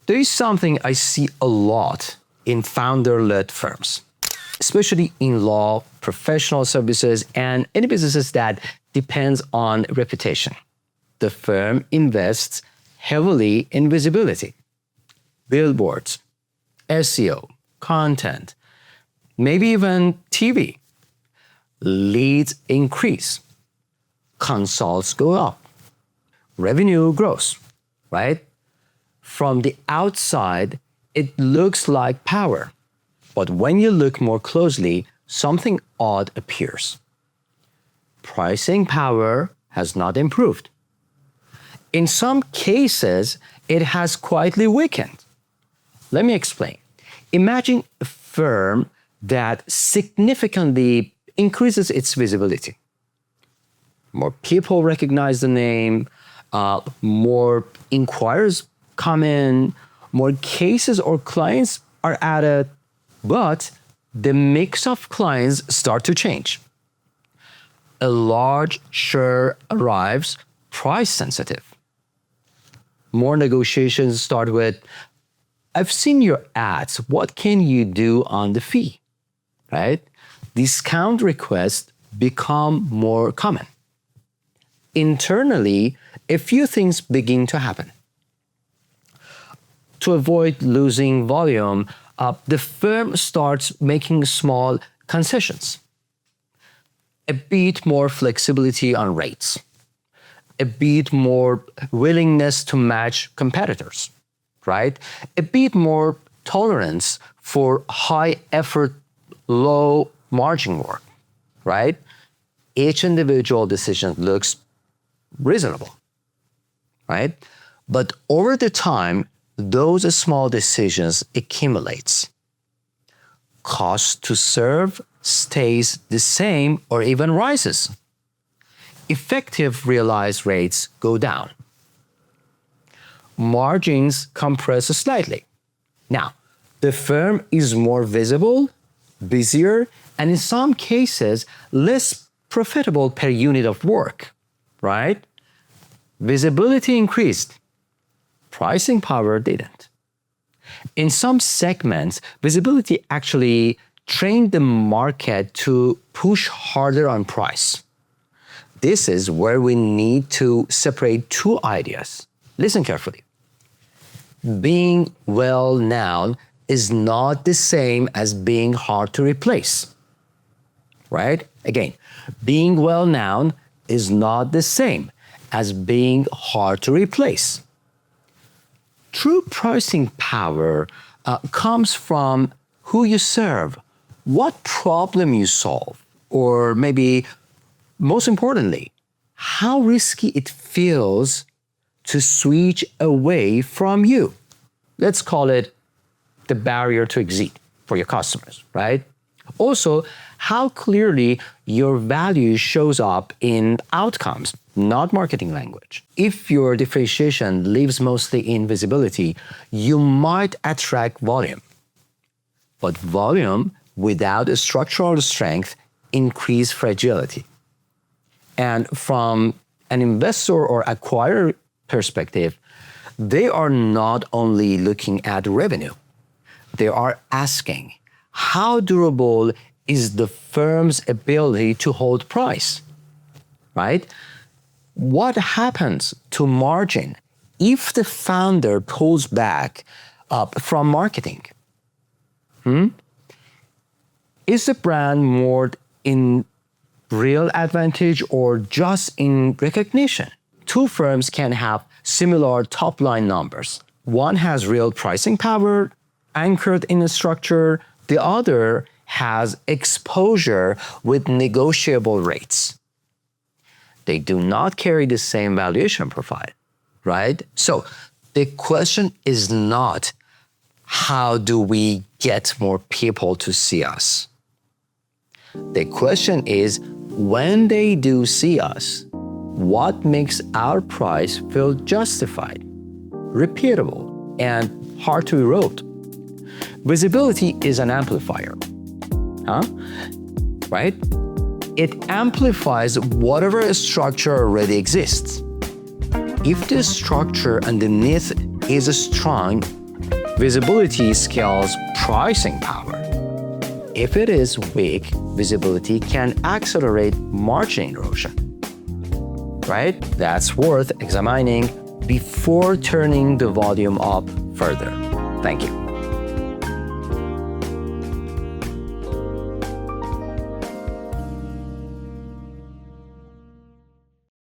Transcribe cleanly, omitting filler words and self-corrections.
There is something I see a lot in founder-led firms, especially in law, professional services, and any businesses that depends on reputation. The firm invests heavily in visibility, billboards, SEO, content, maybe even TV. Leads increase, consults go up, revenue grows, right? From the outside, it looks like power. But when you look more closely, something odd appears. Pricing power has not improved. In some cases, it has quietly weakened. Let me explain. Imagine a firm that significantly increases its visibility. More people recognize the name, more inquiries come in, more cases or clients are added, but the mix of clients start to change. A large share arrives price sensitive. More negotiations start with, I've seen your ads, what can you do on the fee, right? Discount requests become more common. Internally, a few things begin to happen. To avoid losing volume, the firm starts making small concessions. A bit more flexibility on rates. A bit more willingness to match competitors, right? A bit more tolerance for high effort, low margin work, right? Each individual decision looks reasonable, right? But over the time, those small decisions accumulates. Cost to serve stays the same or even rises. Effective realized rates go down. Margins compress slightly. Now, the firm is more visible, busier, and in some cases, less profitable per unit of work, right? Visibility increased. Pricing power didn't. In some segments, visibility actually trained the market to push harder on price. This is where we need to separate two ideas. Listen carefully. Being well known is not the same as being hard to replace, right? Again, being well known is not the same as being hard to replace. True pricing power comes from who you serve, what problem you solve, or maybe most importantly, how risky it feels to switch away from you. Let's call it the barrier to exit for your customers, right? Also, how clearly your value shows up in outcomes, not marketing language. If your differentiation lives mostly in visibility, you might attract volume. But volume without a structural strength increase fragility. And from an investor or acquirer perspective, they are not only looking at revenue, they are asking, how durable is the firm's ability to hold price, right? What happens to margin if the founder pulls back from marketing? Is the brand more in real advantage or just in recognition? Two firms can have similar top-line numbers. One has real pricing power anchored in a structure. The other has exposure with negotiable rates. They do not carry the same valuation profile, right? So the question is not, how do we get more people to see us? The question is, when they do see us, what makes our price feel justified, repeatable, and hard to erode? Visibility is an amplifier, right? It amplifies whatever structure already exists. If the structure underneath is strong, visibility scales pricing power. If it is weak, visibility can accelerate margin erosion. Right? That's worth examining before turning the volume up further. Thank you.